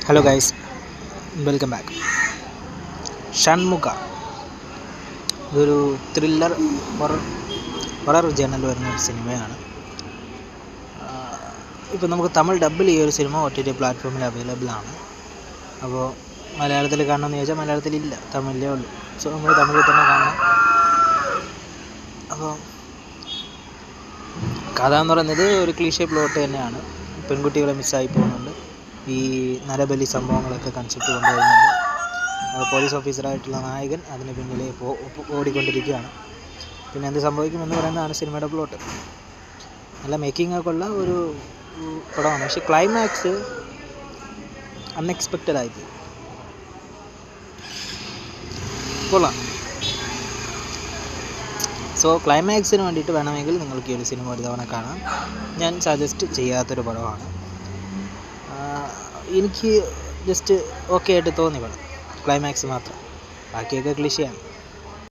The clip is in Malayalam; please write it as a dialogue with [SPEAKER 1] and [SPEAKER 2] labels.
[SPEAKER 1] Hello guys, welcome back. Shanmukha ഇതൊരു ത്രില്ലർ ഹൊറർ ജേണൽ വരുന്ന ഒരു സിനിമയാണ്. ഇപ്പോൾ നമുക്ക് തമിഴ് ഡബിൽ ഈ ഒരു സിനിമ OTT പ്ലാറ്റ്ഫോമിൽ അവൈലബിൾ ആണ്. അപ്പോൾ മലയാളത്തിൽ കാണണമെന്ന് ചോദിച്ചാൽ മലയാളത്തിലില്ല, തമിഴിലേ ഉള്ളൂ. സോ നമ്മൾ തമിഴിൽ തന്നെ കാണണം. അപ്പോൾ കഥ എന്ന് പറയുന്നത് ഒരു ക്ലീഷേ പ്ലോട്ട് തന്നെയാണ്. പെൺകുട്ടികളെ മിസ്സായി പോകുന്നുണ്ട്. ഈ നരബലി സംഭവങ്ങളൊക്കെ കൺസെപ്റ്റ് കൊണ്ടുവരുന്നുണ്ട്. പോലീസ് ഓഫീസറായിട്ടുള്ള നായകൻ അതിന് പിന്നിലെ ഓടിക്കൊണ്ടിരിക്കുകയാണ്. പിന്നെ എന്ത് സംഭവിക്കുമെന്ന് പറയുന്നതാണ് സിനിമയുടെ പ്ലോട്ട്. നല്ല മേക്കിംഗ് ഒക്കെ ഉള്ള ഒരു പടമാണ്. പക്ഷേ ക്ലൈമാക്സ് അൺഎക്സ്പെക്റ്റഡ് ആയിപ്പോയി. കൊള്ളാം. സോ ക്ലൈമാക്സിന് വേണ്ടിയിട്ട് വേണമെങ്കിൽ നിങ്ങൾക്ക് ഈ ഒരു സിനിമ ഒരു തവണ കാണാം. ഞാൻ സജസ്റ്റ് ചെയ്യാത്തൊരു പടമാണ്. എനിക്ക് ജസ്റ്റ് ഓക്കെ ആയിട്ട് തോന്നി പടം, ക്ലൈമാക്സ് മാത്രം. ബാക്കിയൊക്കെ ക്ലിഷയാണ്.